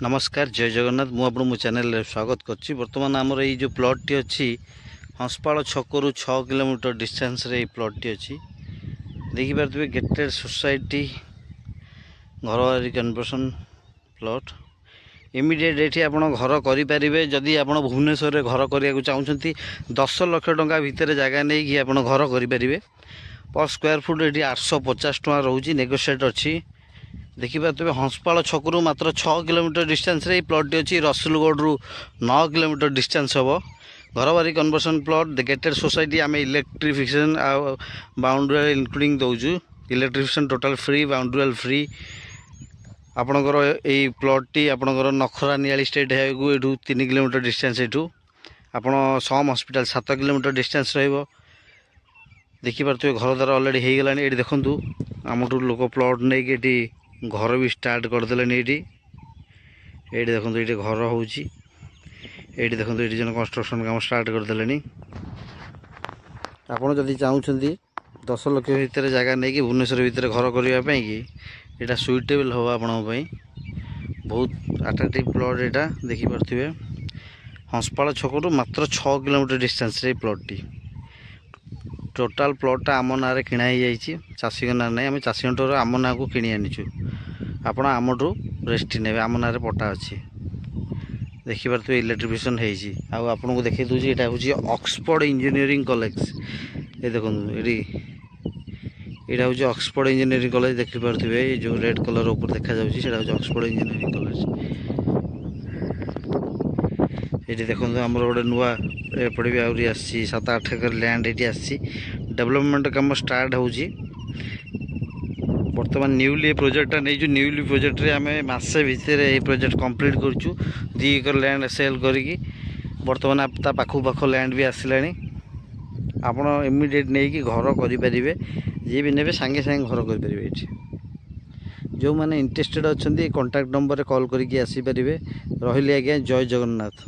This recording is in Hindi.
नमस्कार जय जगन्नाथ मु आपन मो चैनल रे स्वागत करछि। वर्तमान हमर এই जो प्लॉट टी अछि हंसपाल छकरू 6 किलोमीटर डिस्टेंस रे प्लॉट टी अछि। देखि पारथबे गेटेड सोसाइटी घरवारी कन्वर्सन प्लॉट इमीडिएट एठी आपण घर करि परिबे। जदि आपण भुवनेश्वर रे घर करिया को चाहुचंती 10 लाख टंका भीतर जगह नै कि आपण घर करि परिबे। पर स्क्वायर फुट एठी 850 टका रहउची, नेगोशिएट अछि। देखि पारथबे हंसपाल छकरू मात्र 6 किलोमीटर डिस्टेंस रे प्लॉट टी अछि। रसुलगढ़ रु 9 किलोमीटर डिस्टेंस हबो। घरवारी conversion plot the gated society आमे इलेक्ट्रिफिकेशन आ बाउंड्री इंक्लूडिंग दोजु। Electrification total free, boundary free. आपणकर ए प्लॉट टी आपणकर नखरा नियाली स्टेट हेगु एठू 3 किलोमीटर डिस्टेंस एठू आपण सम हॉस्पिटल 7 किलोमीटर डिस्टेंस रहइबो। देखि पारथबे घर द्वार ऑलरेडी हे गेलानी। एठी देखंतु हमटू लोक प्लॉट नै के एठी घर भी स्टार्ट कर देले नी। एठी देखंतु एठी घर होउची। एठी देखंतु एठी जन कंस्ट्रक्शन काम स्टार्ट कर देले नी। आपण जदि चाहुचंती 10 लाख भीतर जगह नै कि भुवनेश्वर भीतर घर करिया पई कि एटा सुइटेबल हो आपण पई। बहुत अट्रैक्टिव प्लॉट एटा। देखि पारथिबे हंसपाल छकरू मात्र 6 किलोमीटर डिस्टेंस रे प्लॉट टी। टोटल प्लॉट आम ना रे किणा ही जाइछि। चासी ना नै हम चासी घंटर आम ना को किणी आनिछु। आपण आमठू रेस्ट नेबे आम ना रे पट्टा अछि। देखि पारथिबे इलेक्ट्रिफिकेशन हेइछि। आ आपन को देखै दोछि एटा होछि ऑक्सफोर्ड इंजीनियरिंग कॉलेज। ए देखन एडी एटा होछि ऑक्सफोर्ड इंजीनियरिंग कॉलेज। देखि पारथिबे ए जो रेड कलर ऊपर देखा जाउछि सेटा होछि ऑक्सफोर्ड इंजीनियरिंग कॉलेज। एटी देखन हमर गोटे नुवा एपड़ी भी आउरी आसी 7-8 एकर लैंड एटी आसी। डेवलपमेंट काम स्टार्ट होउछि। वर्तमान न्यूली प्रोजेक्ट नहीं जो न्यूली प्रोजेक्ट रे आमे मासे भीतर ए प्रोजेक्ट कंप्लीट करछु। 2 एकर लैंड सेल करिकी वर्तमान ता पाखु पाखो लैंड भी आसिलानी। आपण इमीडिएट नै कि घर करि परिबे। जे भी नेबे संगे संगे घर करि परिबे। एठी जो माने इंटरेस्टेड अछंती कांटेक्ट नंबर रे कॉल करिकी आसी परिबे। रहिले आज्ञा जय जगन्नाथ।